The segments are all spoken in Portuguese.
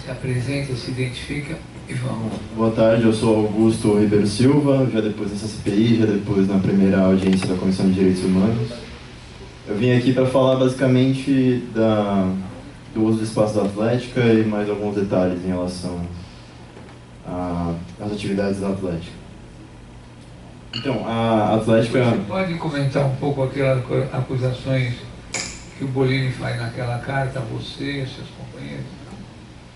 Se apresenta, se identifica e vamos. Boa tarde, eu sou Augusto Ribeiro Silva, já depois nessa CPI, já depois na primeira audiência da Comissão de Direitos Humanos. Eu vim aqui para falar basicamente do uso do espaço da Atlética e mais alguns detalhes em relação às atividades da Atlética. Então, a Atlética... Você pode comentar um pouco aquelas acusações que o Bolini faz naquela carta a você e seus companheiros?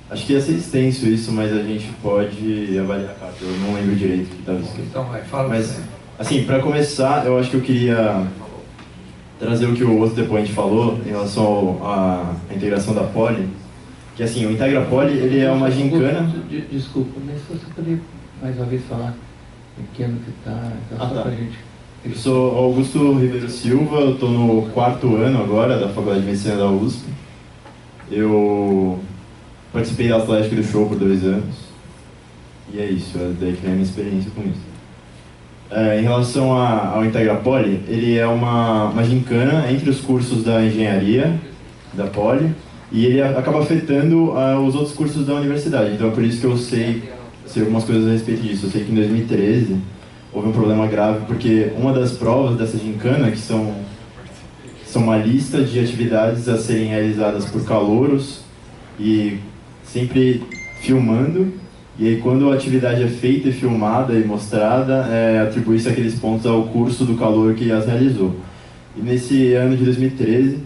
Acho que ia ser extenso isso, mas a gente pode avaliar a carta. Eu não lembro direito o que estava escrito. Então vai, fala. Mas, assim, para começar, eu acho que eu queria trazer o que o outro depoente falou em relação à integração da Poli. Que, assim, o Integra Poli, ele é uma gincana... Desculpa, mas se você poderia mais uma vez falar pequeno que está, só tá. pra gente... Eu sou Augusto Ribeiro Silva, eu estou no 4º ano agora da Faculdade de Medicina da USP. Eu participei da Atlética do Show por 2 anos. E é isso, é daí que vem a minha experiência com isso. Em relação ao Integra Poli, ele é uma gincana entre os cursos da engenharia, da Poli, e ele acaba afetando os outros cursos da universidade. Então é por isso que eu sei algumas coisas a respeito disso. Eu sei que em 2013 houve um problema grave, porque uma das provas dessa gincana, que são uma lista de atividades a serem realizadas por calouros, e sempre filmando, e aí quando a atividade é feita e filmada e mostrada, atribui-se aqueles pontos ao curso do calouro que as realizou. E nesse ano de 2013,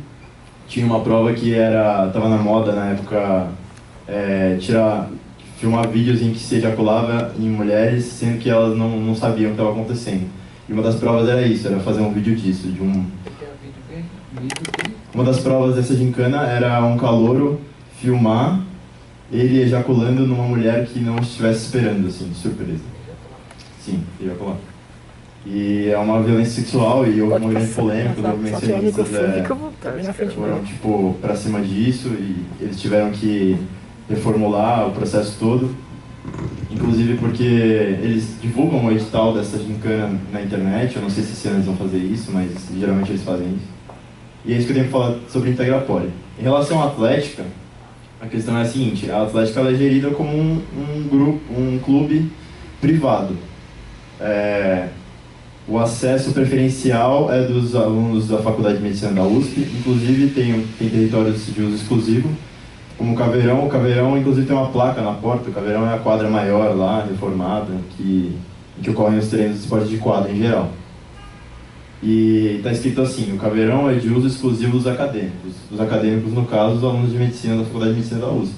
tinha uma prova que estava na moda na época, filmar vídeos em que se ejaculava em mulheres, sendo que elas não sabiam o que estava acontecendo. E uma das provas era isso, era fazer um vídeo disso, Uma das provas dessa gincana era um calouro filmar ele ejaculando numa mulher que não estivesse esperando, assim, de surpresa. Sim, ejacular. E é uma violência sexual e houve uma grande polêmica, os movimentos feministas foram, tipo, pra cima disso e eles tiveram que reformular o processo todo, inclusive porque eles divulgam o edital dessa gincana na internet. Eu não sei se esse ano eles vão fazer isso, mas geralmente eles fazem isso. E é isso que eu tenho que falar sobre Integra Poli. Em relação à Atlética, a questão é a seguinte: a Atlética ela é gerida como um clube privado. O acesso preferencial é dos alunos da Faculdade de Medicina da USP, inclusive tem territórios de uso exclusivo, como o Caveirão. O Caveirão, inclusive, tem uma placa na porta. O Caveirão é a quadra maior lá, reformada, em que ocorrem os treinos de esporte de quadra em geral. E está escrito assim: o Caveirão é de uso exclusivo dos acadêmicos. Os acadêmicos, no caso, os alunos de medicina da Faculdade de Medicina da USP.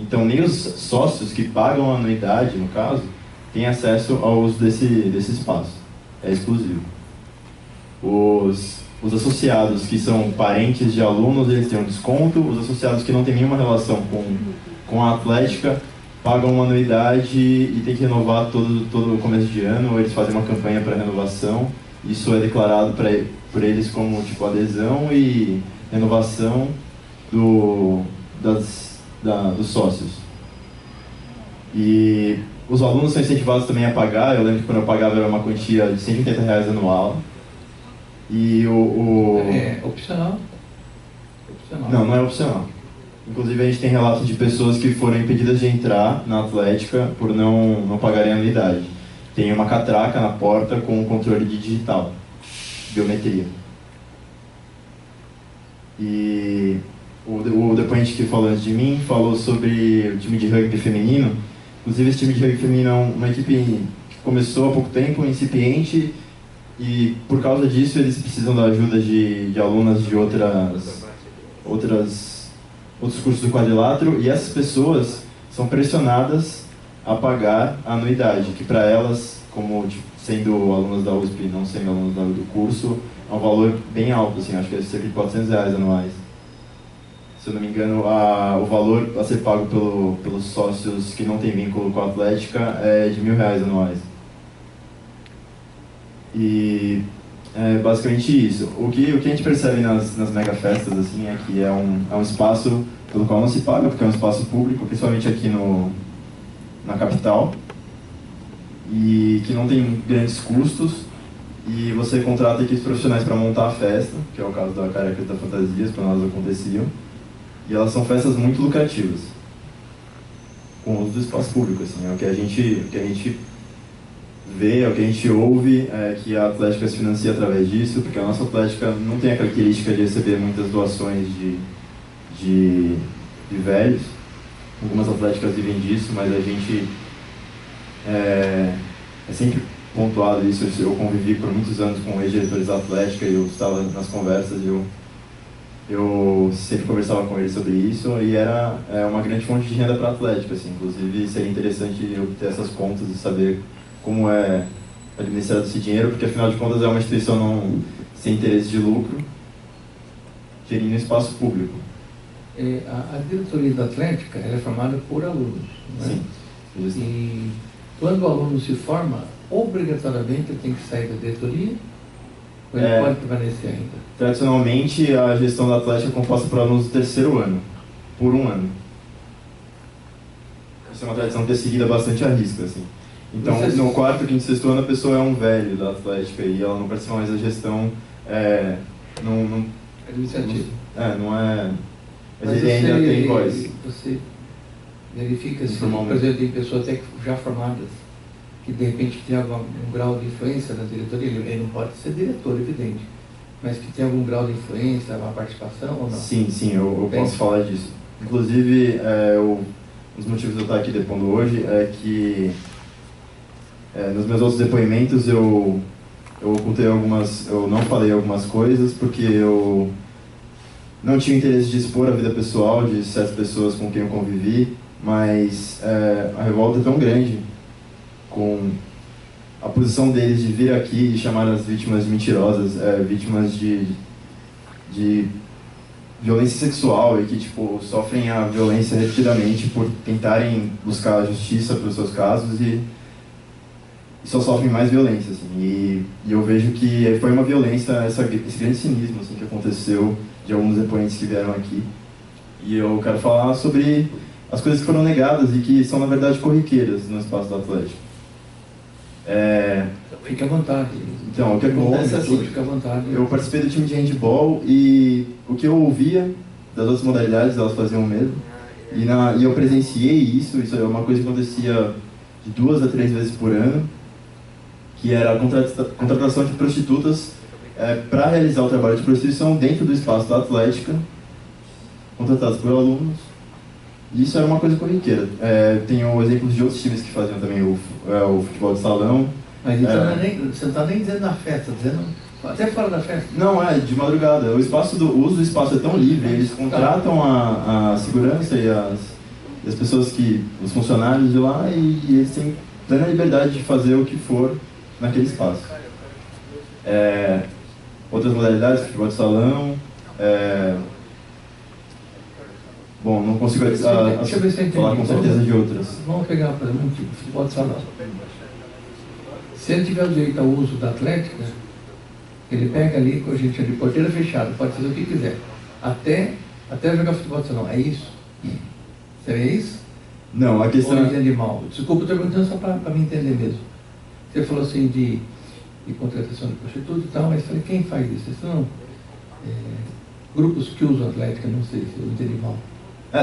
Então, nem os sócios que pagam a anuidade, no caso, têm acesso ao uso desse espaço. É exclusivo. Os associados que são parentes de alunos, eles têm um desconto. Os associados que não têm nenhuma relação com a Atlética pagam uma anuidade e tem que renovar todo começo de ano, ou eles fazem uma campanha para renovação. Isso é declarado por eles como tipo adesão e renovação dos sócios. E os alunos são incentivados também a pagar. Eu lembro que quando eu pagava era uma quantia de R$180 anual. E É opcional? Não é opcional. Inclusive a gente tem relatos de pessoas que foram impedidas de entrar na Atlética por não pagarem a anuidade. Tem uma catraca na porta com um controle de digital, biometria. E o depoente que falou antes de mim falou sobre o time de rugby feminino. Inclusive esse time de rugby feminino é uma equipe que começou há pouco tempo, incipiente, e por causa disso eles precisam da ajuda de alunas de outros cursos do quadrilátero, e essas pessoas são pressionadas a pagar a anuidade, que para elas, como sendo alunas da USP e não sendo alunas do curso, é um valor bem alto, assim, acho que é cerca de R$400 anuais. Se eu não me engano, o valor a ser pago pelos sócios que não têm vínculo com a Atlética é de R$1.000 anuais. E é basicamente isso. O que a gente percebe nas mega festas, assim, é que é um espaço pelo qual não se paga, porque é um espaço público, principalmente aqui na capital, e que não tem grandes custos, e você contrata equipes profissionais para montar a festa, que é o caso da Carecas da Fantasias, quando elas aconteciam, e elas são festas muito lucrativas. com o uso do espaço público, assim, é o que a gente vê, é o que a gente ouve, é que a Atlética se financia através disso, porque a nossa Atlética não tem a característica de receber muitas doações de velhos. Algumas atléticas vivem disso, mas a gente é sempre pontuado isso. Eu convivi por muitos anos com ex-diretores da Atlética e eu estava nas conversas e eu sempre conversava com eles sobre isso e era uma grande fonte de renda para a Atlética, assim. Inclusive seria interessante eu ter essas contas e saber como é administrado esse dinheiro, porque afinal de contas é uma instituição não sem interesse de lucro, gerindo espaço público. A diretoria da Atlética ela é formada por alunos, né? Sim. E quando o aluno se forma, obrigatoriamente ele tem que sair da diretoria ou ele pode permanecer ainda? Tradicionalmente, a gestão da Atlética é composta por alunos do terceiro ano, por um ano. Essa é uma tradição que é seguida bastante à risca, assim. Então, no quarto, quinto e sexto ano, a pessoa é um velho da Atlética e ela não participa mais da gestão administrativa. Não é... Mas ele ainda tem voz. Você verifica se, por exemplo, tem pessoas até já formadas que de repente tem algum grau de influência na diretoria, ele não pode ser diretor, evidente, mas que tem algum grau de influência, uma participação ou não? Sim, eu posso falar disso. Inclusive, um dos motivos de eu estar aqui depondo hoje é que nos meus outros depoimentos eu ocultei eu não falei algumas coisas porque eu não tinha interesse de expor a vida pessoal de certas pessoas com quem eu convivi, mas a revolta é tão grande com a posição deles de vir aqui e chamar as vítimas de mentirosas, vítimas de violência sexual e que tipo, sofrem a violência repetidamente por tentarem buscar a justiça para os seus casos e só sofrem mais violência. Assim. E eu vejo que foi uma violência, esse grande cinismo assim, que aconteceu de alguns depoentes que vieram aqui. E eu quero falar sobre as coisas que foram negadas e que são, na verdade, corriqueiras no espaço do Atlético. Fique à vontade. Então, o que acontece é assim, fica à vontade. eu participei do time de handball e o que eu ouvia das outras modalidades, elas faziam o mesmo. E eu presenciei isso é uma coisa que acontecia de 2 a 3 vezes por ano, que era a contratação de prostitutas para realizar o trabalho de prostituição dentro do espaço da Atlética, contratados por alunos. E isso era uma coisa corriqueira. Tenho exemplos de outros times que faziam também o futebol de salão. Mas então você não está nem dizendo na festa, dizendo até fora da festa. Não, de madrugada. O uso do espaço é tão livre, eles contratam a segurança e as pessoas os funcionários de lá e eles têm plena liberdade de fazer o que for naquele espaço. Outras modalidades, futebol de salão, bom, não consigo falar com certeza de outras. Vamos pegar, por exemplo, um futebol de salão. Se ele tiver o direito ao uso da Atlética, ele pega ali com a gente de porteira fechada, pode fazer o que quiser, até jogar futebol de salão. É isso? Seria isso? Não, a questão... Ou entende mal? Desculpa, estou perguntando só para me entender mesmo. Você falou assim de contratação de prostituta e tal, mas falei, quem faz isso? Isso não, grupos que usam Atlética, não sei se eu entendi mal.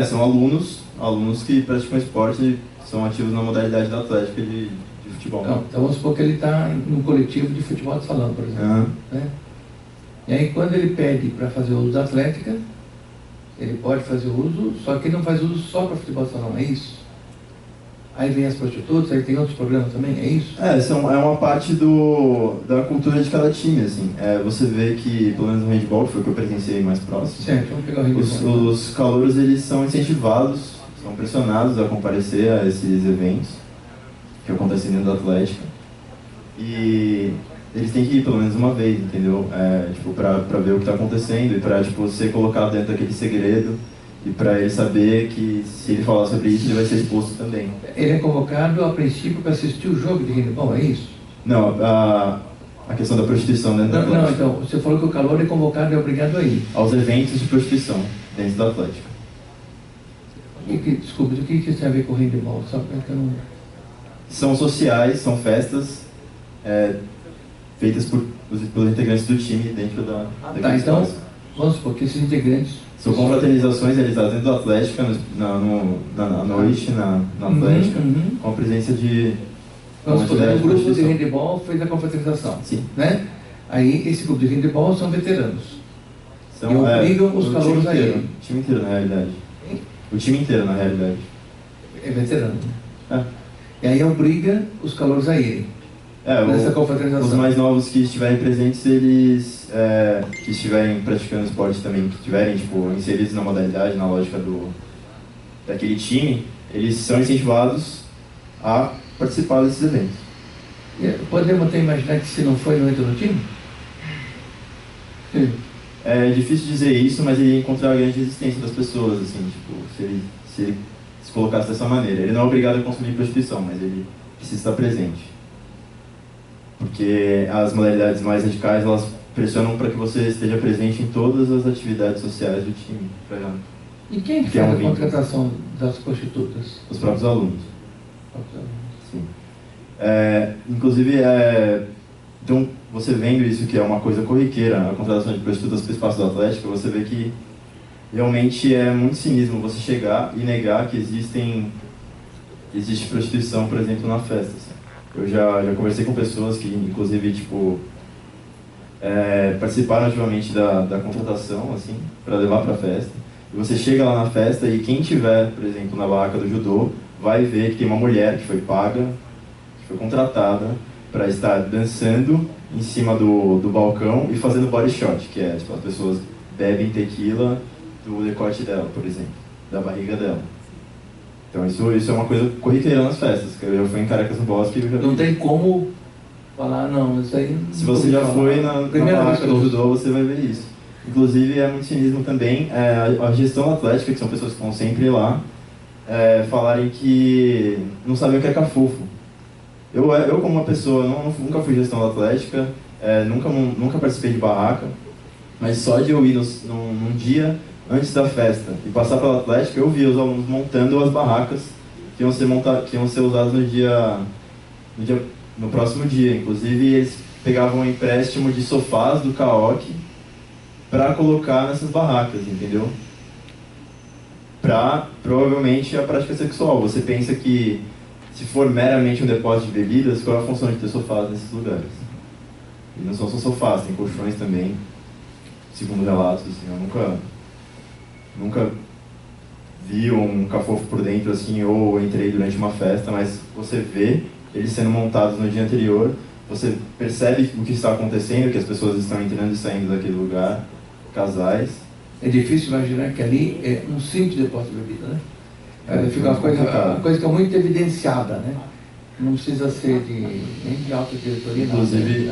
São alunos que praticam esporte e são ativos na modalidade da Atlética de futebol. Então vamos supor que ele está num coletivo de futebol de salão, por exemplo. Né? E aí quando ele pede para fazer o uso da Atlética, ele pode fazer o uso, só que ele não faz uso só para futebol de salão, é isso? Aí vem as prostitutas, aí tem outros programas também, é isso? É uma parte da cultura de cada time, assim. Você vê que, pelo menos no handball, que foi o que eu presenciei mais próximo, certo, vamos pegar o handball. Os calouros, eles são incentivados, são pressionados a comparecer a esses eventos que acontecem dentro da Atlética. E eles têm que ir pelo menos uma vez, entendeu? Pra ver o que está acontecendo e pra ser colocado dentro daquele segredo. E para ele saber que se ele falar sobre isso, ele vai ser exposto também. Ele é convocado a princípio para assistir o jogo de handball, é isso? Não, a questão da prostituição dentro da Atlética. Não, então, você falou que o calouro é convocado e é obrigado a ir. Aos eventos de prostituição dentro da Atlética. Desculpa, o que isso tem a ver com o handball? Só porque eu não... São sociais, são festas feitas pelos integrantes do time dentro daquele então, espaço. vamos supor que esses integrantes São confraternizações realizadas dentro do Atlética, na noite, na Atlética, com a presença de... Vamos supor, o grupo de handebol fez a confraternização. Sim. Né? Aí, esse grupo de handebol são veteranos. São, e obrigam os calouros a ir. O time inteiro, na realidade. O time inteiro, na realidade. É veterano. E aí obriga os calouros a irem. Nessa confraternização. Os mais novos que estiverem presentes, eles que estiverem praticando esporte também, que estiverem tipo, inseridos na modalidade, na lógica daquele time, eles são incentivados a participar desses eventos. Podemos até imaginar que se não foi, não entra no time? É difícil dizer isso, mas ele ia encontrar a grande resistência das pessoas, assim, tipo, se ele se colocasse dessa maneira. Ele não é obrigado a consumir prostituição, mas ele precisa estar presente. Porque as modalidades mais radicais, elas pressionam para que você esteja presente em todas as atividades sociais do time. E quem faz a contratação das prostitutas? Os próprios alunos. Sim. Inclusive, então, você vendo isso, que é uma coisa corriqueira, a contratação de prostitutas para o espaço do Atlético, você vê que realmente é muito cinismo você chegar e negar que existe prostituição, por exemplo, na festa. Assim. Eu já conversei com pessoas que, inclusive, tipo, participaram ativamente da contratação, assim, para levar para a festa. E você chega lá na festa e quem tiver, por exemplo, na barraca do judô, vai ver que tem uma mulher que foi paga, que foi contratada para estar dançando em cima do balcão e fazendo body shot, que é, tipo, as pessoas bebem tequila do decote dela, por exemplo, da barriga dela. Então isso é uma coisa corriqueira nas festas, que eu já fui em Caracas no Bosque e eu já vi. Não tem como falar, não, isso aí... Se você já foi na barraca do judô, você vai ver isso. Inclusive, é muito cinismo também, a gestão atlética, que são pessoas que estão sempre lá, falarem que não sabem o que é cafufo. Eu como uma pessoa, nunca fui gestão da atlética, nunca participei de barraca, mas só de eu ir num dia antes da festa e passar pela atlética, eu vi os alunos montando as barracas que iam ser usadas no próximo dia. Inclusive, eles pegavam um empréstimo de sofás do CAOC para colocar nessas barracas, entendeu? Para, provavelmente, a prática sexual. Você pensa que, se for meramente um depósito de bebidas, qual é a função de ter sofás nesses lugares? E não são só sofás, tem colchões também, segundo relatos, assim, eu nunca vi um cafofo por dentro, assim, ou entrei durante uma festa, mas você vê eles sendo montados no dia anterior, você percebe o que está acontecendo, que as pessoas estão entrando e saindo daquele lugar, casais. É difícil imaginar que ali é um simples depósito de bebida, né? Fica uma coisa que é muito evidenciada, né? Não precisa ser nem de alta diretoria. Inclusive,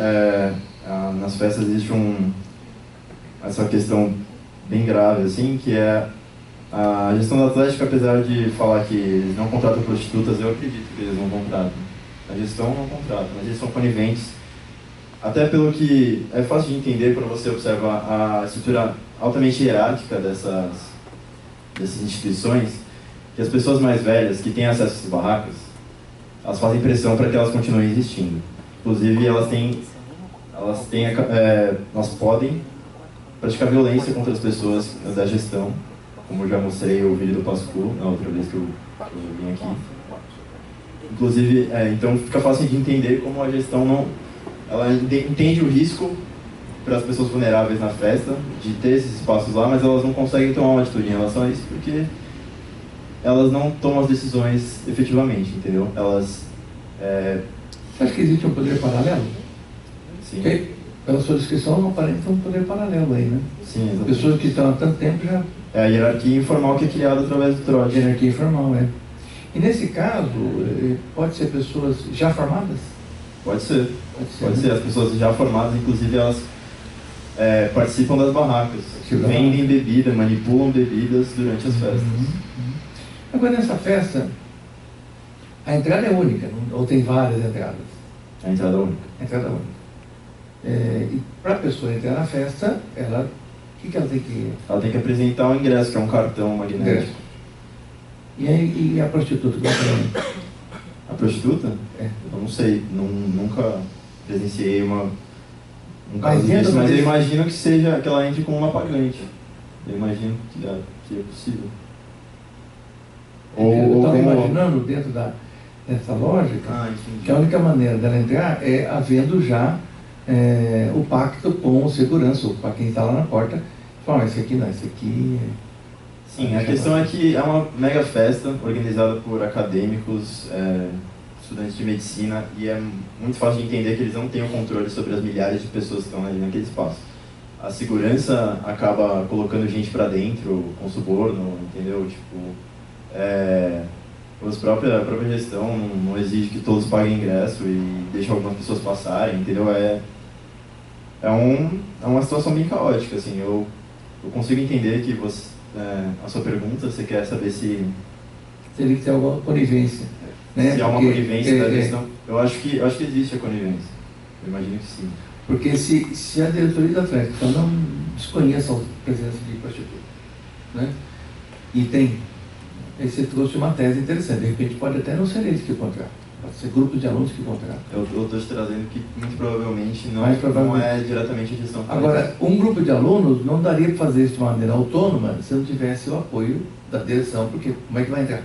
nas festas existe essa questão bem grave, assim, que é a gestão da Atlética, apesar de falar que eles não contratam prostitutas, eu acredito que eles não contratam. A gestão não contrata, mas eles são coniventes. Até pelo que é fácil de entender quando você observa a estrutura altamente hierárquica dessas instituições, que as pessoas mais velhas que têm acesso a essas barracas, elas fazem pressão para que elas continuem existindo. Inclusive, elas podem praticar violência contra as pessoas da gestão, como eu já mostrei o vídeo do Pascu, na outra vez que eu vim aqui. Inclusive, então fica fácil de entender como a gestão ela entende o risco para as pessoas vulneráveis na festa, de ter esses espaços lá, mas elas não conseguem tomar uma atitude em relação a isso, porque elas não tomam as decisões efetivamente, entendeu? Elas... Você acha que existe um poder paralelo? Sim. Okay? Pela sua descrição, não aparenta um poder paralelo aí, né? Sim, exatamente. Pessoas que estão há tanto tempo já... É a hierarquia informal que é criada através do trote. Hierarquia informal, E nesse caso, pode ser pessoas já formadas? Pode ser. Pode ser. As pessoas já formadas, inclusive, elas participam das barracas. Vendem bebida, manipulam bebidas durante as festas. Agora, nessa festa, a entrada é única, ou tem várias entradas? A entrada é única. A entrada é única. E para a pessoa entrar na festa, o que ela tem que... Ela tem que apresentar um ingresso, que é um cartão magnético. E a prostituta? A prostituta? Eu não sei, nunca presenciei um caso disso, mas eu imagino que ela entre como uma pagante. Eu imagino que é possível. Eu estava imaginando dentro dessa lógica que a única maneira dela entrar é havendo já o pacto com o segurança, ou para quem está lá na porta, fala, esse aqui não, esse aqui... Sim, a questão é que é uma mega festa organizada por acadêmicos, estudantes de medicina, e é muito fácil de entender que eles não têm o controle sobre as milhares de pessoas que estão ali naquele espaço. A segurança acaba colocando gente para dentro com suborno, entendeu? Tipo, a própria gestão não exige que todos paguem ingresso e deixe algumas pessoas passarem, entendeu? É uma situação bem caótica, assim. Eu consigo entender que a sua pergunta, você quer saber se... Teria que ter alguma conivência. Né? Se há uma conivência da gestão. Eu acho que existe a conivência. Eu imagino que sim. Porque se a diretoria da Atlética não desconhece a presença de prostitutas, né? E tem... Aí você trouxe uma tese interessante. De repente pode até não ser eles que contratam. Pode ser grupos de alunos que contratam. Eu estou te trazendo que muito provavelmente não é diretamente a gestão. Agora, um grupo de alunos não daria para fazer isso de maneira autônoma se não tivesse o apoio da direção, porque como é que vai entrar?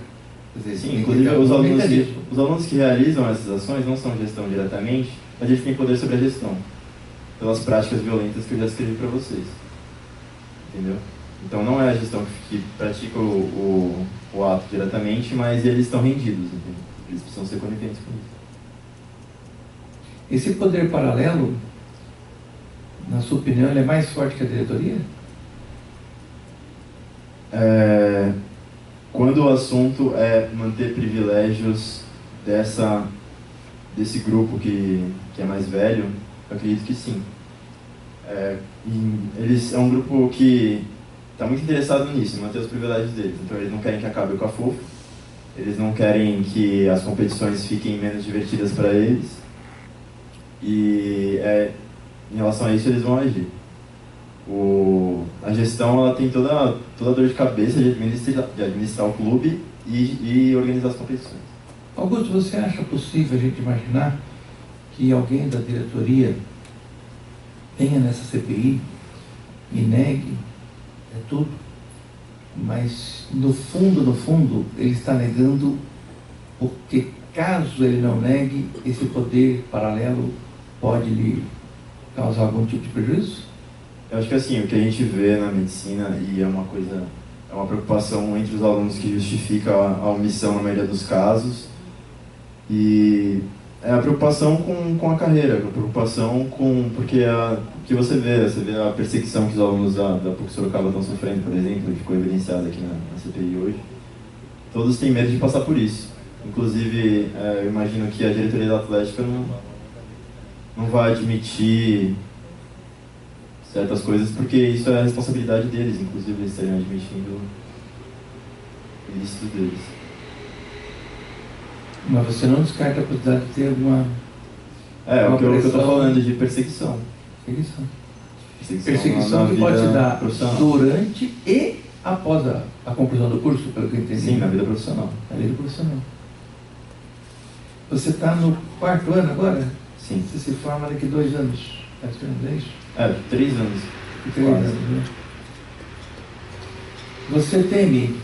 Quer dizer, sim, inclusive os alunos que realizam essas ações não são gestão diretamente, mas eles têm poder sobre a gestão, pelas práticas violentas que eu já escrevi para vocês. Entendeu? Então não é a gestão que pratica o ato diretamente, mas eles estão rendidos, entendeu? Eles precisam ser coniventes com isso. Esse poder paralelo, na sua opinião, ele é mais forte que a diretoria? Quando o assunto é manter privilégios desse grupo que é mais velho, eu acredito que sim. Eles é um grupo que está muito interessado nisso, em manter os privilégios deles. Então eles não querem que acabe o Cafofo, eles não querem que as competições fiquem menos divertidas para eles. E em relação a isso eles vão agir. A gestão ela tem toda a dor de cabeça de administrar o clube e organizar as competições. Augusto, você acha possível a gente imaginar que alguém da diretoria tenha nessa CPI e negue tudo, mas no fundo, ele está negando porque caso ele não negue, esse poder paralelo pode lhe causar algum tipo de prejuízo? Eu acho que assim, o que a gente vê na medicina, e é uma preocupação entre os alunos que justifica a omissão na maioria dos casos, e é a preocupação com a carreira, a preocupação porque que você vê a perseguição que os alunos da PUC Sorocaba estão sofrendo, por exemplo, que ficou evidenciada aqui na CPI hoje. Todos têm medo de passar por isso. Inclusive, eu imagino que a diretoria da Atlética não vai admitir certas coisas, porque isso é a responsabilidade deles, inclusive eles estarem admitindo o ilícito deles. Mas você não descarta a possibilidade de ter alguma... o que eu estou falando de perseguição. Perseguição que pode se dar durante e após a conclusão do curso, pelo que eu entendi. Sim, na vida profissional. Na vida profissional. Você está no 4º ano agora? Sim. Você se forma daqui 2 anos. É isso? 3 anos. 3 anos, né? Você teme...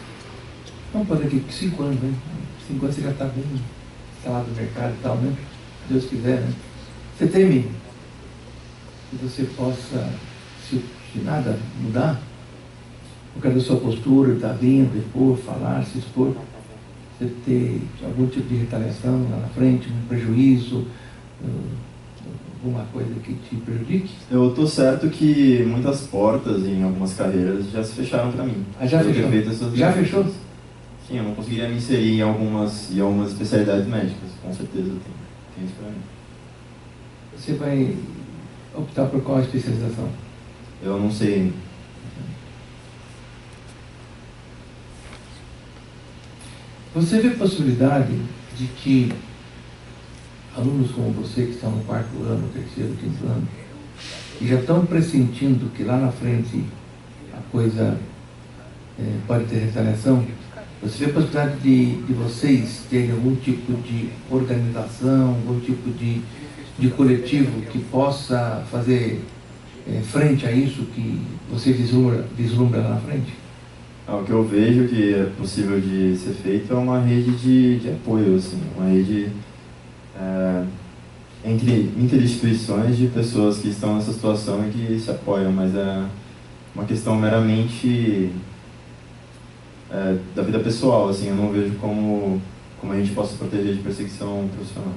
Vamos fazer aqui 5 anos, né? 5 anos você já está bem instalado no mercado e tal, né? Se Deus quiser, né? Você teme que você possa, se nada mudar, por causa da sua postura, estar vindo, expor, falar, se expor, você ter algum tipo de retaliação lá na frente, um prejuízo, alguma coisa que te prejudique? Eu estou certo que muitas portas em algumas carreiras já se fecharam para mim. Já fechou? Já fechou? Sim, eu não conseguiria me inserir em algumas especialidades médicas, com certeza tem isso para mim. Você vai optar por qual especialização? Eu não sei ainda. Você vê possibilidade de que alunos como você, que estão no 4º ano, 3º, 5º ano, que já estão pressentindo que lá na frente a coisa pode ter retaliação, você vê a possibilidade de vocês terem algum tipo de organização, algum tipo de coletivo que possa fazer frente a isso que você vislumbra lá na frente? O que eu vejo que é possível de ser feito é uma rede de apoio, assim, uma rede entre interinstituições de pessoas que estão nessa situação e que se apoiam, mas é uma questão meramente da vida pessoal, assim, eu não vejo como a gente possa proteger de perseguição profissional.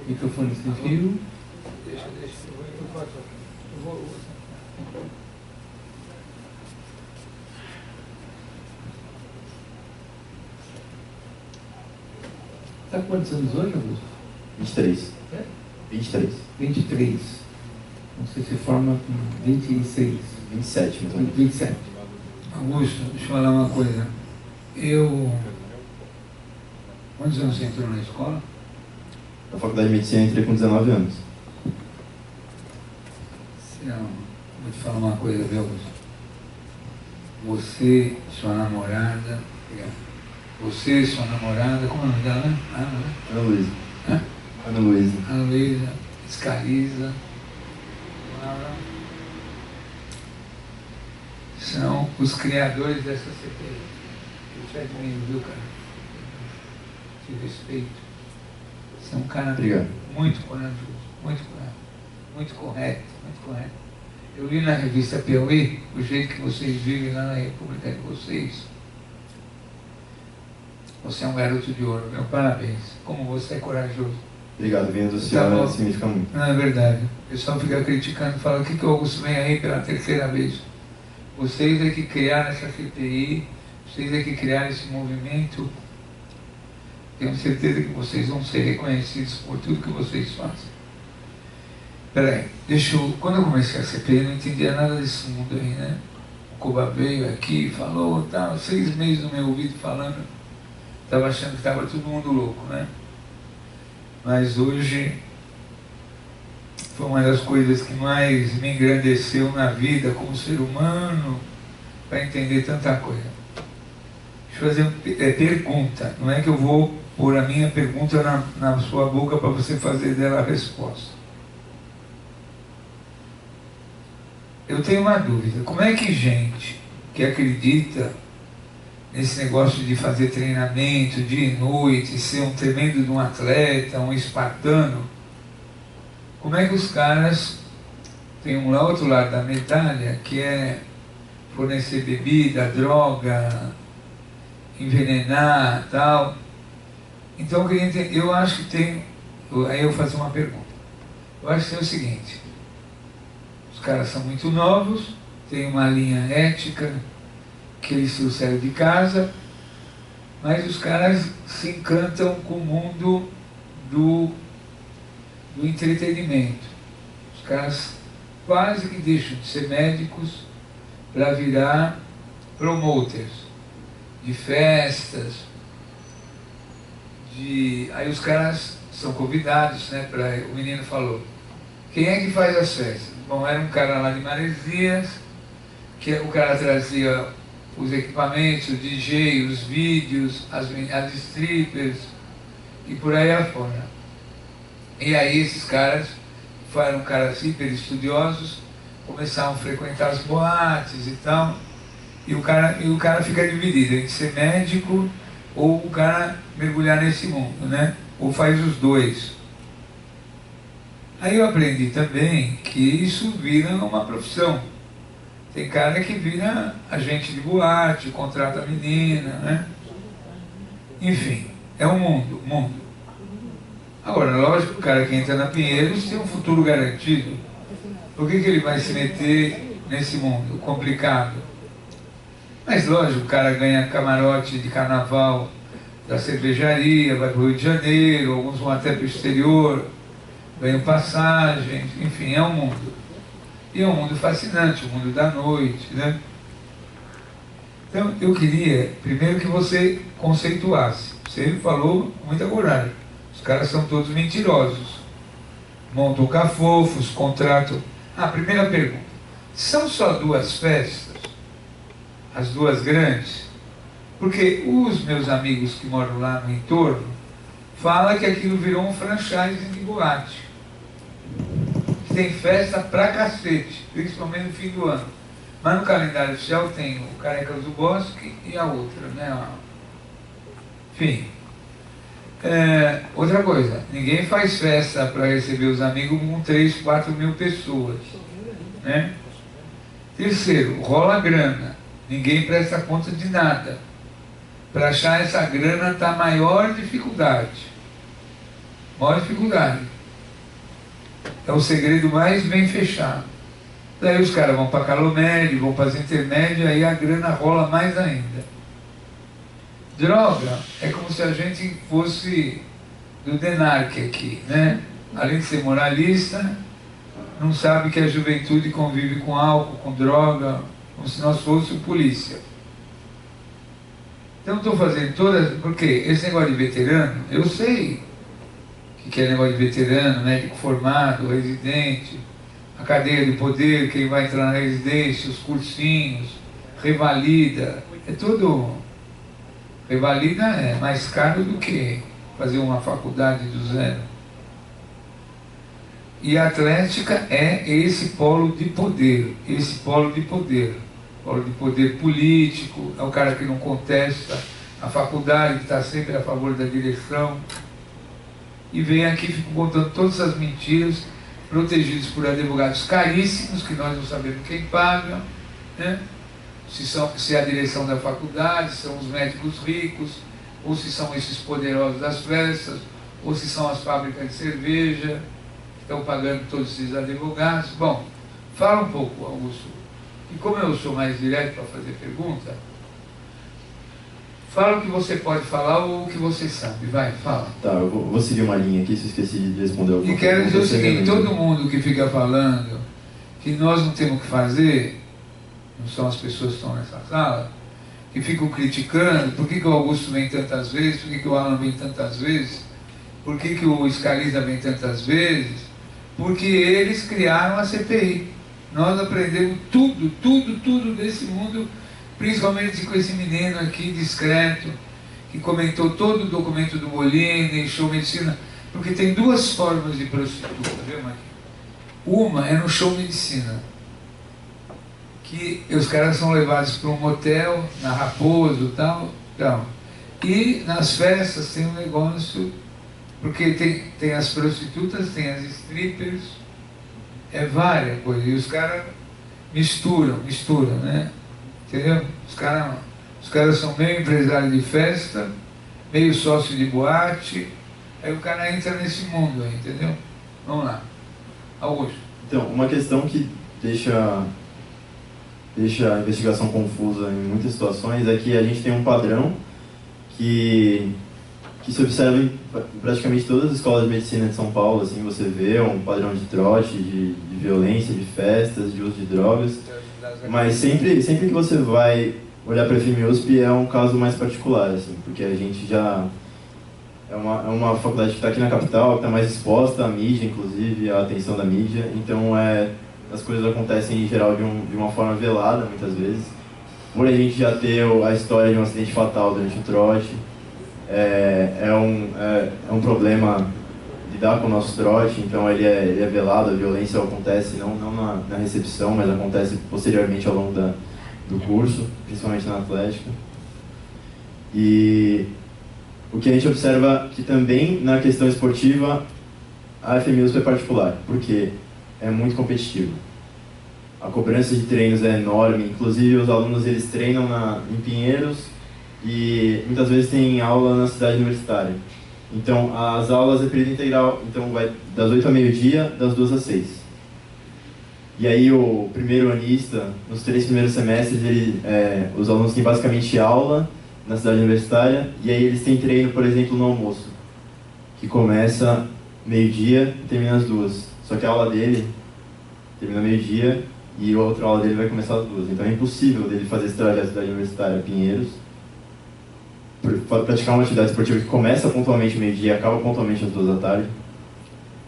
Microfone sem fio. Deixa, eu faço aqui. Eu vou. Está com quantos anos hoje, Augusto? 23. 23. 23. Você se forma com 26. 27, mais ou menos. 27. Augusto, deixa eu falar uma coisa. Quantos anos você entrou na escola? Na faculdade de medicina eu entrei com 19 anos. Não, vou te falar uma coisa, viu, Augusto? Você, sua namorada, você, sua namorada, como é o nome dela, né? Ana Luísa. Hã? Ana Luísa. Ana Luísa, Escaliza, são os criadores dessa CPI. Eu te admiro, viu, cara? Te respeito. Você é um cara muito corajoso, muito correto. Eu li na revista Piauí o jeito que vocês vivem lá na República de vocês. Você é um garoto de ouro, meu parabéns. Como você é corajoso. Obrigado, vindo do senhor significa muito. Não é verdade. O pessoal fica criticando, fala, o que o Augusto vem aí pela terceira vez? Vocês é que criaram essa CPI, vocês é que criaram esse movimento. Tenho certeza que vocês vão ser reconhecidos por tudo que vocês fazem. Peraí, quando eu comecei a CPI, eu não entendia nada desse mundo aí, né? O Koba veio aqui, falou, estava 6 meses no meu ouvido falando, estava achando que estava todo mundo louco, né? Mas hoje foi uma das coisas que mais me engrandeceu na vida como ser humano, para entender tanta coisa. Deixa eu fazer uma pergunta, não é que eu vou pôr a minha pergunta na sua boca para você fazer dela a resposta. Eu tenho uma dúvida, como é que gente que acredita nesse negócio de fazer treinamento dia e noite, ser um tremendo de um atleta, um espartano, como é que os caras têm um outro lado da medalha, que é fornecer bebida, droga, envenenar, tal. Então eu queria entender, eu acho que tem, aí eu vou fazer uma pergunta. Eu acho que é o seguinte, os caras são muito novos, tem uma linha ética que eles trouxeram de casa, mas os caras se encantam com o mundo do entretenimento. Os caras quase que deixam de ser médicos para virar promoters de festas, aí os caras são convidados, né? O menino falou, quem é que faz as festas? Bom, era um cara lá de Maresias, que o cara trazia os equipamentos, o DJ, os vídeos, as strippers e por aí afora. E aí esses caras, eram caras hiper estudiosos, começaram a frequentar as boates e tal, e o cara fica dividido entre ser médico ou o cara mergulhar nesse mundo, né? Ou faz os dois. Aí eu aprendi também que isso vira uma profissão. Tem cara que vira agente de boate, contrata a menina, né? Enfim, é um mundo. Agora, lógico que o cara que entra na Pinheiros tem um futuro garantido. Por que ele vai se meter nesse mundo complicado? Mas lógico, o cara ganha camarote de carnaval da cervejaria, vai para o Rio de Janeiro, alguns vão até para o exterior, ganham passagens, enfim, é um mundo. E é um mundo fascinante, o mundo da noite, né? Então, eu queria, primeiro, que você conceituasse. Você falou com muita coragem. Os caras são todos mentirosos. Montam cafofos, contratam... primeira pergunta. São só 2 festas, as 2 grandes, porque os meus amigos que moram lá no entorno falam que aquilo virou um franchising de boate. Tem festa pra cacete, principalmente no fim do ano. Mas no calendário oficial tem o Carecas do Bosque e a outra, né? Enfim. Outra coisa, ninguém faz festa para receber os amigos com 3, 4 mil pessoas, né? Terceiro, rola grana. Ninguém presta conta de nada. Para achar essa grana está a maior dificuldade. Maior dificuldade. É o segredo mais bem fechado. Daí os caras vão para Calomédio, vão para as intermédias, aí a grana rola mais ainda. Droga é como se a gente fosse do Denarque aqui, né? Além de ser moralista, não sabe que a juventude convive com álcool, com droga, como se nós fôssemos polícia. Então estou fazendo todas... Porque esse negócio de veterano, eu sei que é negócio de veterano, médico formado, residente, a cadeia de poder, quem vai entrar na residência, os cursinhos, revalida, é tudo... Revalida é mais caro do que fazer uma faculdade do zero. E a Atlética é esse polo de poder, polo de poder político, é o cara que não contesta a faculdade, que está sempre a favor da direção, e vem aqui e fica contando todas as mentiras, protegidos por advogados caríssimos, que nós não sabemos quem paga, né? Se é a direção da faculdade, se são os médicos ricos, ou se são esses poderosos das festas, ou se são as fábricas de cerveja, que estão pagando todos esses advogados. Bom, fala um pouco, Augusto. E como eu sou mais direto para fazer pergunta, fala o que você pode falar ou o que você sabe. Vai, fala. Tá, eu vou seguir uma linha aqui, se eu esqueci de responder alguma coisa. E quero dizer o seguinte, todo mundo que fica falando que nós não temos o que fazer, não são as pessoas que estão nessa sala, que ficam criticando, por que o Augusto vem tantas vezes, por que o Alan vem tantas vezes, por que o Scalisa vem tantas vezes, porque eles criaram a CPI. Nós aprendemos tudo desse mundo, principalmente com esse menino aqui, discreto, que comentou todo o documento do Bolini, show medicina, porque tem 2 formas de prostituta, viu, Marquinhos? Uma é no show medicina, que os caras são levados para um motel, na Raposo e tal. E nas festas tem um negócio, porque tem as prostitutas, tem as strippers, é várias coisas, e os caras misturam, né? Entendeu? Os caras são meio empresário de festa, meio sócio de boate, aí o cara entra nesse mundo aí, entendeu? Vamos lá. Augusto. Então, uma questão que deixa a investigação confusa em muitas situações é que a gente tem um padrão que se observa em praticamente todas as escolas de medicina de São Paulo. Assim, você vê um padrão de trote, de violência, de festas, de uso de drogas, mas sempre que você vai olhar para a FMUSP é um caso mais particular, assim, porque a gente já é uma faculdade que está aqui na capital, que está mais exposta à mídia, inclusive, à atenção da mídia, então as coisas acontecem em geral de uma forma velada, muitas vezes. Por a gente já ter a história de um acidente fatal durante o trote, é um problema lidar com o nosso trote, então ele é velado, a violência acontece não na recepção, mas acontece posteriormente ao longo do curso, principalmente na Atlética. E o que a gente observa que também na questão esportiva a FMUSP é particular, porque é muito competitivo. A cobrança de treinos é enorme, inclusive os alunos eles treinam em Pinheiros e muitas vezes tem aula na cidade universitária. Então as aulas é período integral, então vai das 8 ao meio-dia, das 2 às 6. E aí o primeiro anista, nos 3 primeiros semestres, os alunos têm basicamente aula na cidade universitária, e aí eles têm treino, por exemplo, no almoço, que começa meio-dia e termina às 2. Só que a aula dele termina meio-dia e a outra aula dele vai começar às 2. Então é impossível dele fazer esse trajeto da cidade universitária a Pinheiros, praticar uma atividade esportiva que começa pontualmente meio-dia e acaba pontualmente às 2 da tarde,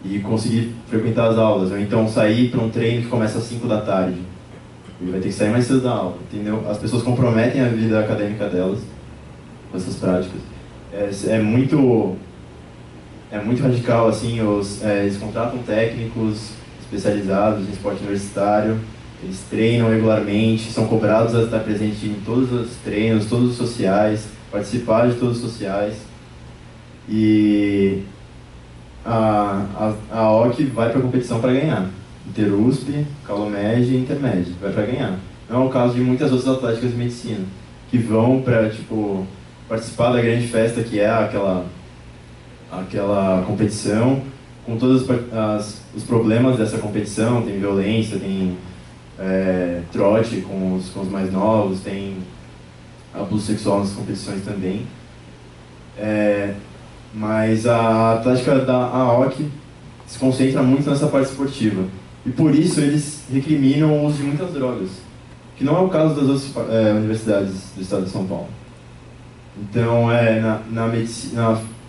e conseguir frequentar as aulas, ou então sair para um treino que começa às 5 da tarde. Ele vai ter que sair mais cedo da aula, entendeu? As pessoas comprometem a vida acadêmica delas com essas práticas. É muito radical, assim, eles contratam técnicos especializados em esporte universitário, eles treinam regularmente, são cobrados a estar presente em todos os treinos, todos os sociais, participar de todos os sociais. E a OC vai para a competição para ganhar. Interusp, Calomed e Intermed, vai para ganhar. Não é o caso de muitas outras atléticas de medicina, que vão para, tipo, participar da grande festa que é aquela competição, com todos os problemas dessa competição. Tem violência, tem trote com os mais novos, tem abuso sexual nas competições também. Mas a atlética da AOC se concentra muito nessa parte esportiva. E por isso eles recriminam o uso de muitas drogas, que não é o caso das outras universidades do estado de São Paulo. Então,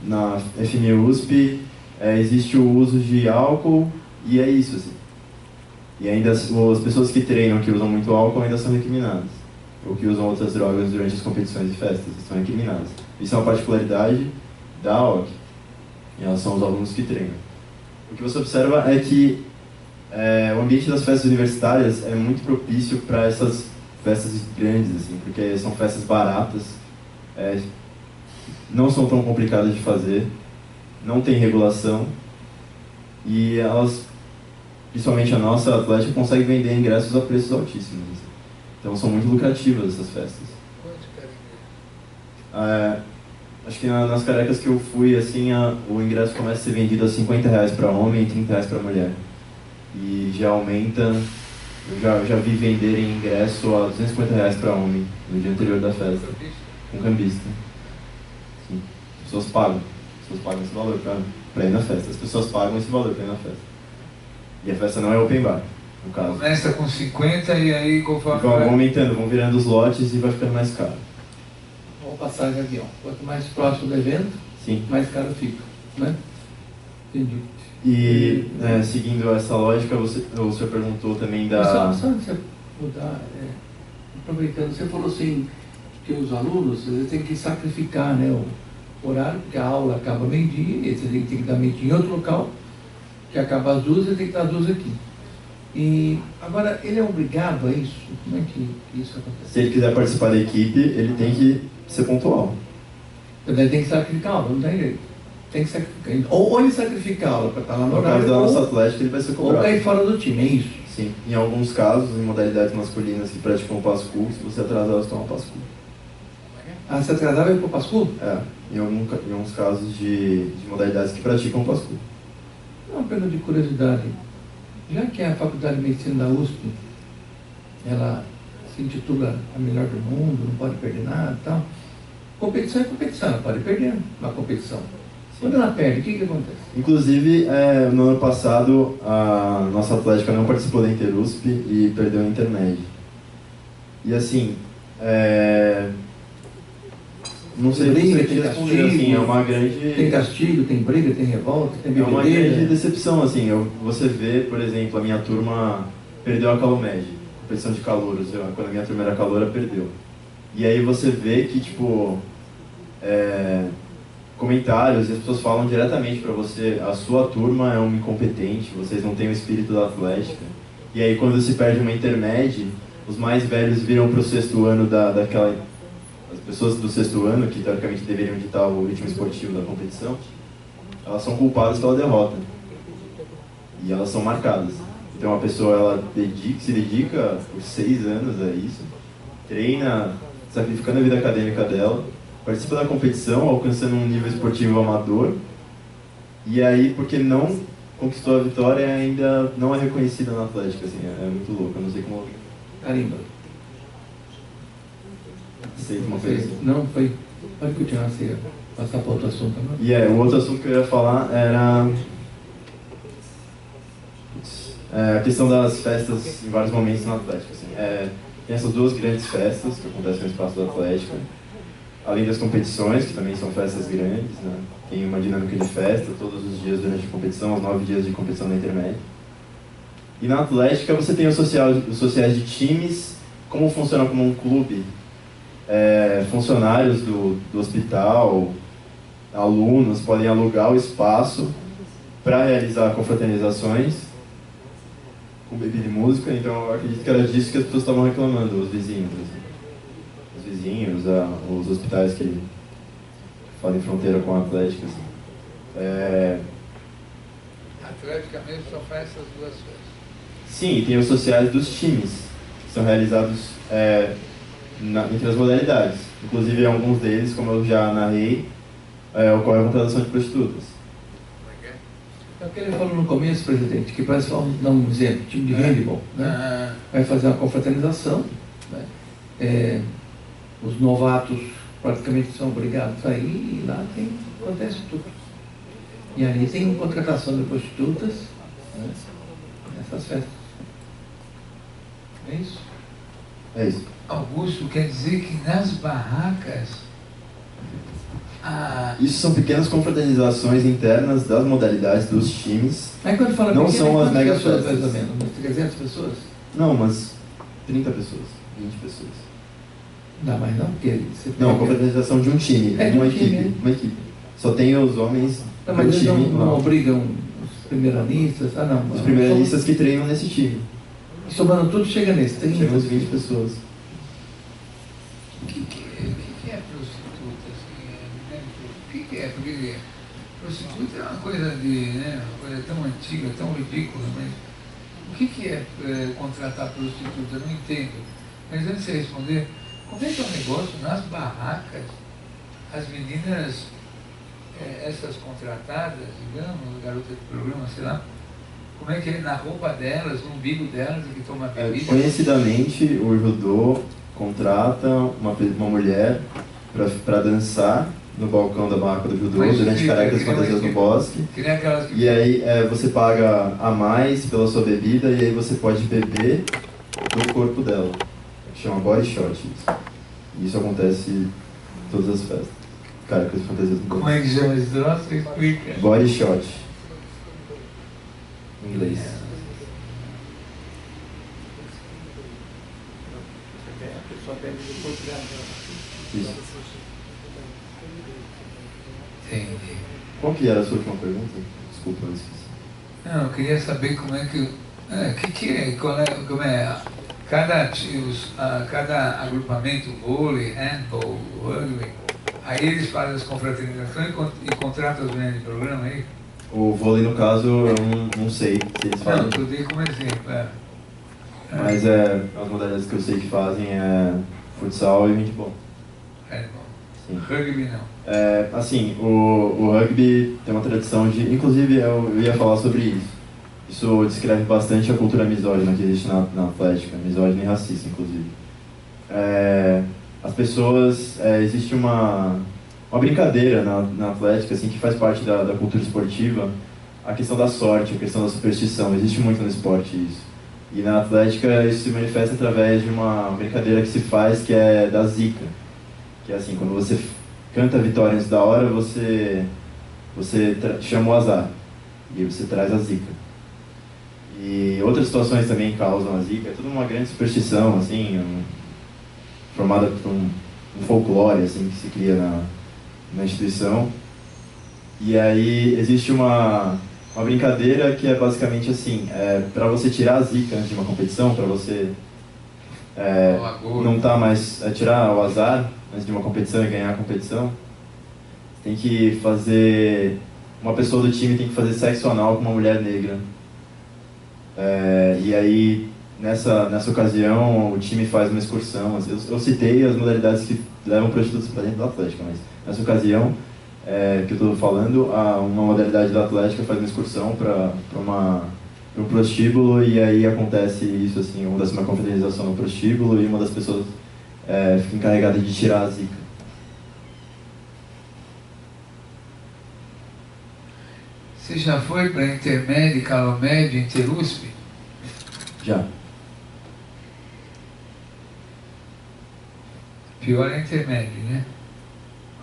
na FMUSP existe o uso de álcool e é isso, assim. E ainda as pessoas que treinam, que usam muito álcool, ainda são recriminadas. Ou que usam outras drogas durante as competições e festas, são recriminadas. Isso é uma particularidade da AOC, em relação aos alunos que treinam. O que você observa é que o ambiente das festas universitárias é muito propício para essas festas grandes, assim, porque são festas baratas, não são tão complicadas de fazer, não tem regulação, e elas, principalmente a nossa atlética, consegue vender ingressos a preços altíssimos. Assim. Então são muito lucrativas essas festas. Acho que nas carecas que eu fui, assim, o ingresso começa a ser vendido a R$50 para homem e R$30 para mulher. E já aumenta, eu já vi venderem ingresso a R$250 para homem no dia anterior da festa, com cambista. Sim. As pessoas pagam esse valor para ir na festa, as pessoas pagam esse valor para ir na festa. E a festa não é open bar, no caso. Começa com 50 e aí conforme... Vão aumentando, vão virando os lotes e vai ficando mais caro. Ou passagem de avião. Quanto mais próximo do evento, sim, mais caro fica, né? Entendi. E seguindo essa lógica, o senhor perguntou também da... Só você mudar, aproveitando, você falou assim, que os alunos eles têm que sacrificar, né, o horário, porque a aula acaba meio-dia, e você tem que dar meio-dia em outro local, que acaba às 2, ele tem que estar às 2 aqui. E agora, ele é obrigado a isso? Como é que isso acontece? Se ele quiser participar da equipe, ele tem que ser pontual. Então ele tem que sacrificar a aula, não tem jeito. Tem que sacrificar. Ou ele sacrifica a aula para estar lá no horário, caso da nossa atlética, ele vai ser cobrado. Ou cair fora do time, é isso? Sim. Em alguns casos, em modalidades masculinas que praticam o Pascu, se você atrasar, você toma Pascu. Ah, se atrasar, vai para o Pascu? Em alguns casos de modalidades que praticam o Pascu. Uma pergunta de curiosidade. Já que a Faculdade de Medicina da USP, ela se intitula a melhor do mundo, não pode perder nada e tal, competição é competição, ela pode perder uma competição. Sim. Quando ela perde, o que acontece? Inclusive, no ano passado, a nossa atlética não participou da Interusp e perdeu a Intermed. E assim, não sei briga, se tem castigo, assim, é uma grande... Tem castigo, tem briga, tem revolta, tem bebedeira. É uma grande decepção, assim. Você vê, por exemplo, a minha turma perdeu a Calomed, competição de calouros. Quando a minha turma era caloura, perdeu. E aí você vê que, tipo, comentários, e as pessoas falam diretamente pra você: a sua turma é uma incompetente, vocês não têm o espírito da atlética. E aí quando se perde uma intermédia, os mais velhos viram pro 6º ano daquela... As pessoas do 6º ano, que teoricamente deveriam ditar o ritmo esportivo da competição, elas são culpadas pela derrota. E elas são marcadas. Então a pessoa ela se dedica por 6 anos a isso, treina, sacrificando a vida acadêmica dela, participa da competição, alcançando um nível esportivo amador, e aí, porque não conquistou a vitória, ainda não é reconhecida na Atlética. Assim, é muito louco, eu não sei como... Carimba. Aceita uma coisa assim. Não, foi... Pode continuar, você ia passar para outro assunto agora. E o outro assunto que eu ia falar era... a questão das festas em vários momentos na Atlética. Assim. Tem essas 2 grandes festas que acontecem no espaço da Atlética, além das competições, que também são festas grandes, né? Tem uma dinâmica de festa todos os dias durante a competição, os 9 dias de competição da Intermédia. E na Atlética você tem os sociais de times, como funciona como um clube, funcionários do hospital, alunos podem alugar o espaço para realizar confraternizações com bebida e música. Então eu acredito que era disso que as pessoas estavam reclamando, os vizinhos. Os vizinhos, os hospitais que fazem fronteira com a Atlética. Assim. A Atlética mesmo só faz essas duas coisas. Sim, e tem os sociais dos times, que são realizados entre as modalidades. Inclusive, alguns deles, como eu já narrei, ocorre a contratação de prostitutas. É o que ele falou no começo, presidente, que parece, vamos dar um exemplo, time de handball, né? Vai fazer uma confraternização, né? Os novatos praticamente são obrigados a ir e lá acontece tudo. E ali tem contratação de prostitutas, né? Nessas festas. É isso? É isso. Augusto, quer dizer que nas barracas... Isso são pequenas confraternizações internas das modalidades dos times. Aí quando fala não pequeno, são as mega pessoas, festas. mais ou menos? Umas 300 pessoas? Não, mas 30 pessoas, 20 pessoas. Não, mas não, porque... Não, a confraternização de um time, de uma um equipe. time, Uma equipe. Só tem os homens não, do mas eles time. não obrigam os primeiranistas? Não. Os primeiranistas que treinam nesse time. E somando tudo, chega nesse. Chega uns 20 pessoas. O que é prostituta? Assim, o que é? Porque prostituta é uma coisa uma coisa tão antiga, tão ridícula, mas o que é contratar prostituta? Eu não entendo. Mas antes de você responder, como é que é o negócio nas barracas? As meninas, essas contratadas, digamos, garotas de programa, sei lá, como é que é na roupa delas, no umbigo delas, que toma bebida? Conhecidamente, o judô contrata uma mulher para dançar no balcão da barraca do judô, durante Caracas Fantasias do Bosque. E aí você paga a mais pela sua bebida e aí você pode beber do corpo dela. Chama body shot isso. E isso acontece em todas as festas. Caracas Fantasias do Bosque. Como é que chama esse troço? Explica. Body shot. Em inglês. Isso. Entendi. Qual que era a sua última pergunta? Desculpa, eu esqueci. Não, eu queria saber como é que... como é cada agrupamento, vôlei, handball, rugby, aí eles fazem as confraternizações e contratam os meninos de programa aí? O vôlei, no caso, eu não sei se eles fazem. Não, eu dei como exemplo. Mas as modalidades que eu sei que fazem é futsal e handball. Handball. Sim. Rugby não. Assim, o rugby tem uma tradição de... Inclusive, eu ia falar sobre isso. Isso descreve bastante a cultura misógina que existe na Atlética, misógina e racista, inclusive. As pessoas... existe uma brincadeira na Atlética, assim, que faz parte da cultura esportiva, a questão da sorte, a questão da superstição. Existe muito no esporte isso. E na Atlética isso se manifesta através de uma brincadeira que se faz, que é da zica. Que é assim, quando você canta a vitória antes da hora, você chama o azar. E você traz a zica. E outras situações também causam a zica. É tudo uma grande superstição, assim, formada por um folclore, assim, que se cria na instituição. E aí existe uma brincadeira que é basicamente assim, para você tirar a zica antes de uma competição, para você não tá mais... tirar o azar antes de uma competição e ganhar a competição, tem que fazer... Uma pessoa do time tem que fazer sexo anal com uma mulher negra. E aí, nessa ocasião, o time faz uma excursão. Eu citei as modalidades que levam prostitutas para dentro da Atlética, mas nessa ocasião que eu estou falando, uma modalidade da Atlética faz uma excursão para um prostíbulo, e aí acontece isso, assim, uma confraternização no prostíbulo, e uma das pessoas fica encarregada de tirar a zica. Você já foi para Intermédio, Calomédio, Interusp? Já. Pior é Intermédio, né?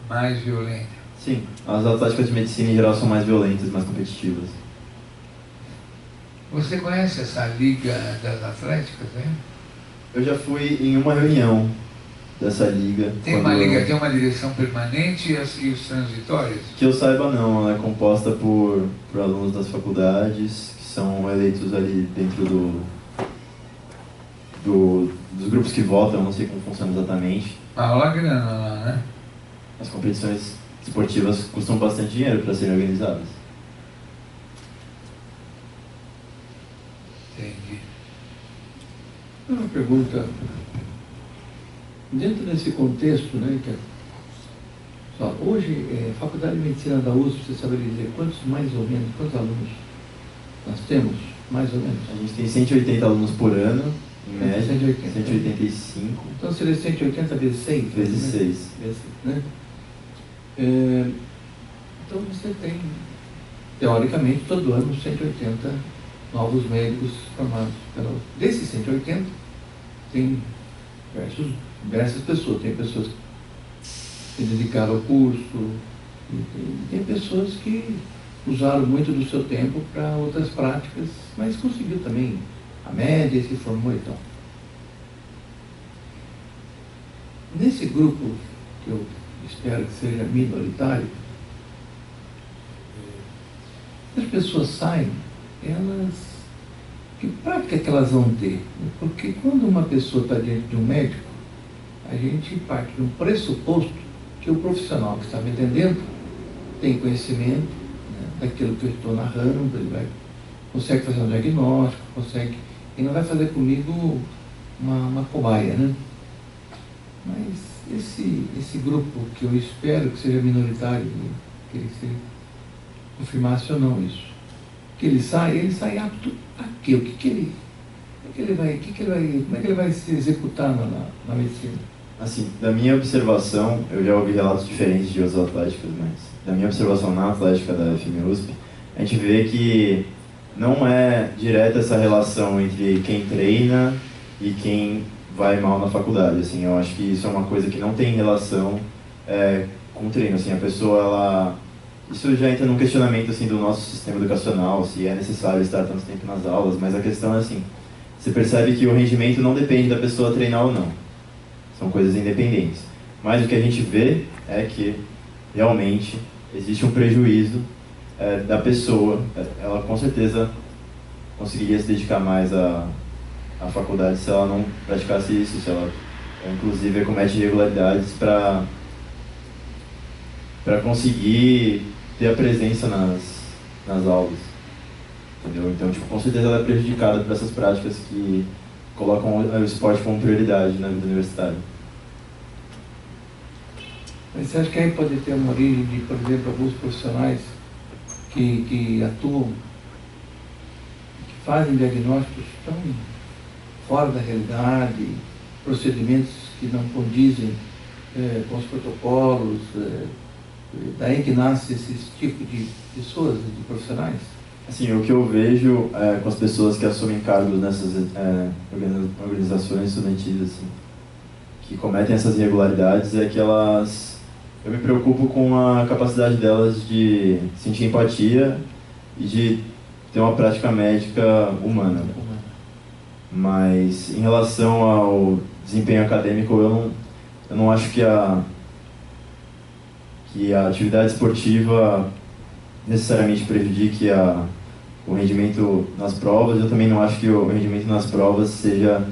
Mais violenta. Sim, as atléticas de medicina em geral são mais violentas, mais competitivas. Você conhece essa Liga das Atléticas, né? Eu já fui em uma reunião dessa liga. Tem uma liga, tem uma direção permanente e os transitórios? Que eu saiba não, ela é composta por alunos das faculdades, que são eleitos ali dentro dos grupos que votam, eu não sei como funciona exatamente. Mas rola grana lá, né? As competições esportivas custam bastante dinheiro para serem organizadas. Entendi. Uma pergunta. Dentro desse contexto, né, hoje, a Faculdade de Medicina da USP, você saberia dizer quantos alunos nós temos, mais ou menos? A gente tem 180 alunos por ano, em média, 185. Então seria 180 vezes 6? Vezes né? 6. Né? Então você tem, teoricamente, todo ano 180 novos médicos formados. Desses 180, tem diversas pessoas. Tem pessoas que se dedicaram ao curso, e tem pessoas que usaram muito do seu tempo para outras práticas, mas conseguiu também a média, se formou e tal. Nesse grupo, que eu espero que seja minoritário, as pessoas saem, que prática que elas vão ter? Porque quando uma pessoa está diante de um médico, a gente parte de um pressuposto que o profissional que está me atendendo tem conhecimento, né, daquilo que eu estou narrando, ele consegue fazer um diagnóstico, e não vai fazer comigo uma cobaia, né? Mas esse grupo, que eu espero que seja minoritário, queria que você confirmasse ou não isso, que ele sai apto a quê? Como é que ele vai se executar na medicina? Assim, da minha observação, eu já ouvi relatos diferentes de outras atléticas, mas da minha observação na atlética da FMUSP, a gente vê que não é direta essa relação entre quem treina e quem vai mal na faculdade. Assim, eu acho que isso é uma coisa que não tem relação com o treino. Assim, a pessoa, isso já entra num questionamento assim, do nosso sistema educacional, se é necessário estar tanto tempo nas aulas, mas a questão é assim, você percebe que o rendimento não depende da pessoa treinar ou não. São coisas independentes. Mas o que a gente vê é que realmente existe um prejuízo da pessoa. Ela com certeza conseguiria se dedicar mais à faculdade se ela não praticasse isso, se ela inclusive comete irregularidades para conseguir ter a presença nas aulas. Entendeu? Então, com certeza ela é prejudicada por essas práticas que colocam o esporte como prioridade na vida universitária. Mas você acha que aí pode ter uma origem de, por exemplo, alguns profissionais que atuam, que fazem diagnósticos tão fora da realidade, procedimentos que não condizem com os protocolos, daí que nasce esse tipo de pessoas, de profissionais? Assim, o que eu vejo com as pessoas que assumem cargos nessas organizações estudantis, assim, que cometem essas irregularidades, é que eu me preocupo com a capacidade delas de sentir empatia e de ter uma prática médica humana. Mas em relação ao desempenho acadêmico, eu não acho que a atividade esportiva necessariamente prejudique o rendimento nas provas. Eu também não acho que o rendimento nas provas seja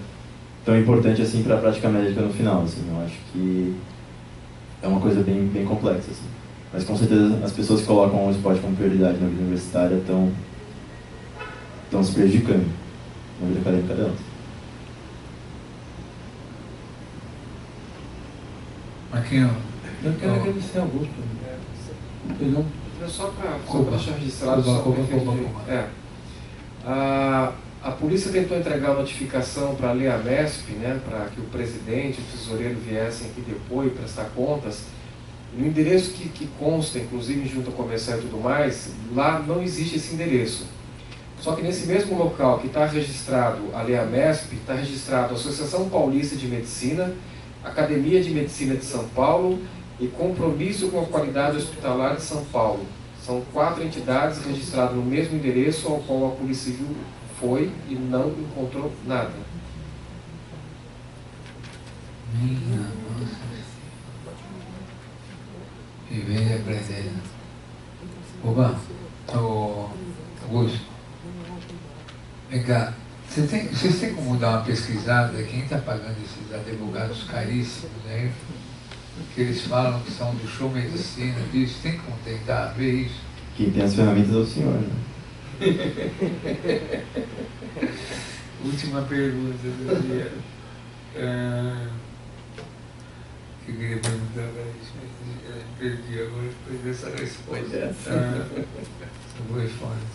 tão importante assim para a prática médica no final. Assim, eu acho que é uma coisa bem, bem complexa. Assim. Mas com certeza as pessoas que colocam o esporte como prioridade na vida universitária estão se prejudicando na vida acadêmica delas. Marquinhos, eu quero agradecer ao Augusto. Não? Só para deixar registrado, a polícia tentou entregar a notificação para a LEAMESP, né, para que o presidente e o tesoureiro viessem aqui depor e prestar contas. No endereço que consta, inclusive junto ao comercial e tudo mais, lá não existe esse endereço. Só que nesse mesmo local que está registrado a LEAMESP, está registrado a Associação Paulista de Medicina, Academia de Medicina de São Paulo e Compromisso com a Qualidade Hospitalar de São Paulo. São 4 entidades registradas no mesmo endereço ao qual a Polícia Civil foi e não encontrou nada. Minha nossa. Vivendo e aprendendo. Oba, ô Augusto, vem cá, vocês têm como dar uma pesquisada? Quem está pagando esses advogados caríssimos, né? Que eles falam que são do show medicina, disso, tem como tentar ver isso? Quem tem as ferramentas é o senhor, né? Última pergunta do dia. Que eu queria perguntar para isso, mas eu perdi agora depois dessa resposta. Foi forte.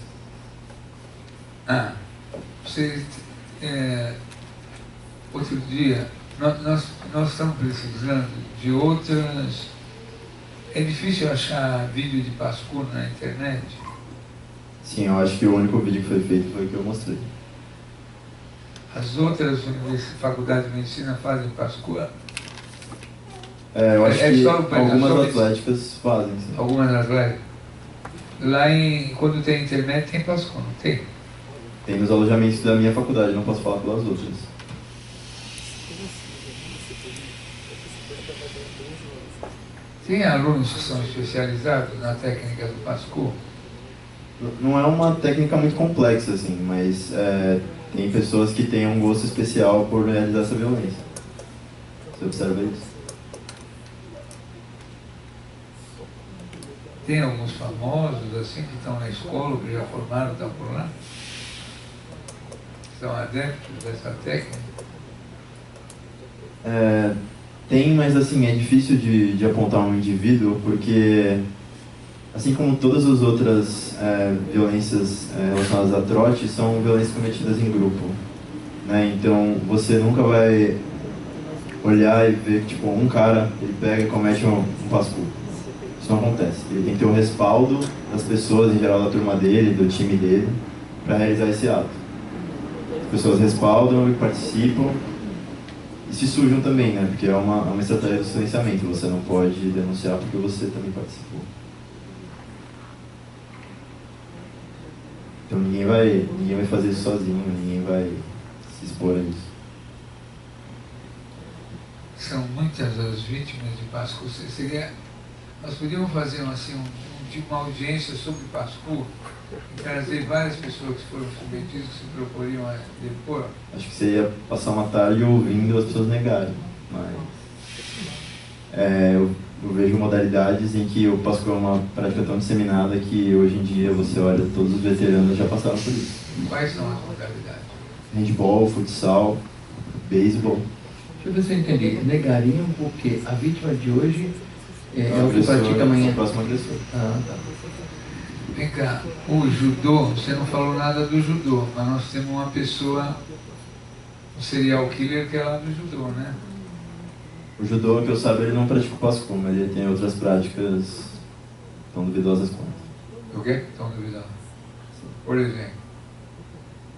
Você, outro dia, nós estamos precisando de outras. É difícil achar vídeo de Pascoal na internet? Sim, eu acho que o único vídeo que foi feito foi o que eu mostrei. As outras faculdades de medicina fazem Pascoal? Eu acho que só algumas atléticas fazem, sim. Algumas atléticas? Lá quando tem internet tem Pascoal, não tem? Tem nos alojamentos da minha faculdade, não posso falar pelas outras. Tem alunos que são especializados na técnica do Pascoal? Não é uma técnica muito complexa, assim, mas tem pessoas que têm um gosto especial por realizar essa violência. Você observa isso? Tem alguns famosos, assim, que estão na escola, que já formaram, estão por lá? São adeptos dessa técnica? Tem, mas assim, é difícil de apontar um indivíduo, porque assim como todas as outras violências relacionadas a trote, são violências cometidas em grupo, né? Então você nunca vai olhar e ver que tipo, um cara, ele pega e comete um Pascoal. Isso não acontece. Ele tem que ter o respaldo das pessoas, em geral da turma dele, do time dele, para realizar esse ato. As pessoas respaldam e participam e se sujam também, né? Porque é uma estratégia de silenciamento. Você não pode denunciar porque você também participou. Então ninguém vai fazer isso sozinho, ninguém vai se expor a isso. São muitas as vítimas de Pascoal. Nós podíamos fazer assim, uma audiência sobre Pascoal e trazer várias pessoas que foram submetidas, que se proporiam a depor. Acho que você ia passar uma tarde ouvindo as pessoas negarem, mas eu vejo modalidades em que o Pascoal é uma prática tão disseminada que hoje em dia você olha, todos os veteranos já passaram por isso. Quais são as modalidades? Handball, futsal, beisebol. Deixa eu ver se eu entendi. Negariam porque a vítima de hoje é o que pratica amanhã. O próximo agressor. Ah, tá. Vem cá, o judô, você não falou nada do judô, mas nós temos uma pessoa, um serial killer que é lá do judô, né? O judô, que eu saiba, ele não pratica o Pascoal, mas ele tem outras práticas tão duvidosas quanto. O quê? Estão duvidando. Por exemplo?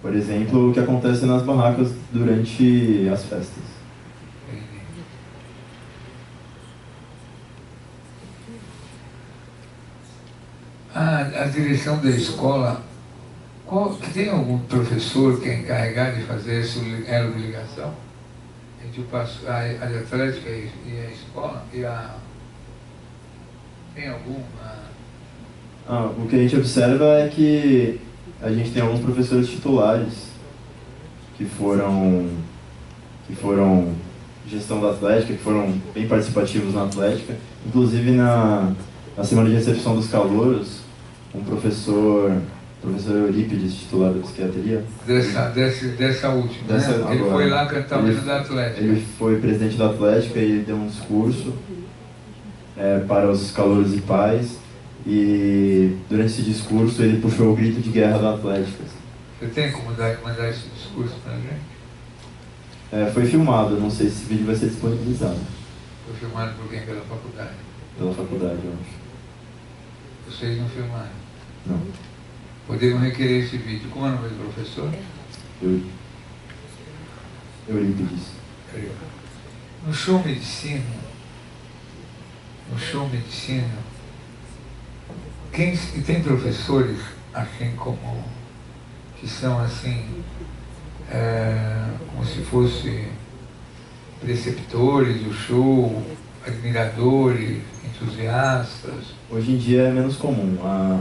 Por exemplo, o que acontece nas barracas durante as festas. A direção da escola, tem algum professor que é encarregado de fazer esse elo de ligação entre a atlética e a escola? Tem alguma? O que a gente observa é que a gente tem alguns professores titulares que foram gestão da Atlética, que foram bem participativos na Atlética. Inclusive na semana de recepção dos calouros, um professor Eurípides, titular da psiquiatria. Dessa última, né? Ele agora, foi lá cantar o hino da Atlética. Ele foi presidente da Atlética e ele deu um discurso para os calouros e pais. E durante esse discurso ele puxou o grito de guerra da Atlética. Você tem como mandar esse discurso para a gente? Foi filmado, não sei se esse vídeo vai ser disponibilizado. Foi filmado por quem? Pela faculdade? Pela faculdade, eu acho. Vocês não filmaram? Não. Poderiam requerer esse vídeo. Como é o nome do professor? Eurípides. No show medicina, tem professores, assim como que são assim, como se fossem preceptores do show, admiradores, entusiastas? Hoje em dia é menos comum. A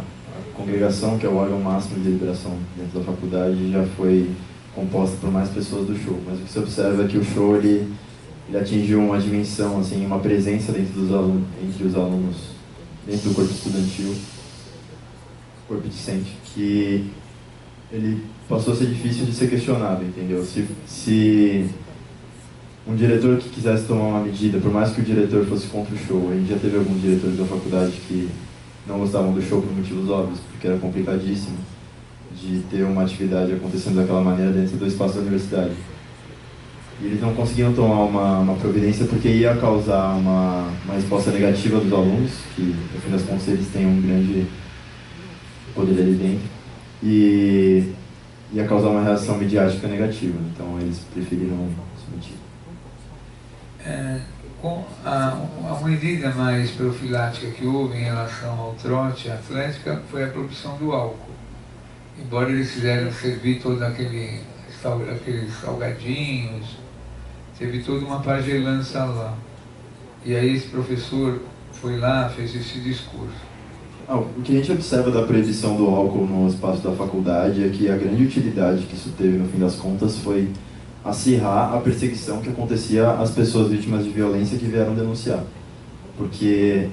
congregação, que é o órgão máximo de deliberação dentro da faculdade, já foi composta por mais pessoas do show. Mas o que se observa é que o show ele atingiu uma dimensão, assim, uma presença dentro dos alunos, entre os alunos, dentro do corpo estudantil, corpo discente, que ele passou a ser difícil de ser questionado, entendeu? Se um diretor que quisesse tomar uma medida, por mais que o diretor fosse contra o show, a gente já teve alguns diretores da faculdade que não gostavam do show por motivos óbvios, porque era complicadíssimo de ter uma atividade acontecendo daquela maneira dentro do espaço da universidade. E eles não conseguiam tomar uma providência porque ia causar uma resposta negativa dos alunos, que no fim das contas eles têm um grande poder ali dentro, e ia causar uma reação midiática negativa, então eles preferiram se mentir. Com a medida mais profilática que houve em relação ao trote atlética foi a proibição do álcool. Embora eles fizeram servir todos aqueles salgadinhos, teve toda uma pagelança lá. E aí esse professor foi lá, fez esse discurso. O que a gente observa da proibição do álcool no espaço da faculdade é que a grande utilidade que isso teve, no fim das contas, foi acirrar a perseguição que acontecia às pessoas vítimas de violência que vieram denunciar. Porque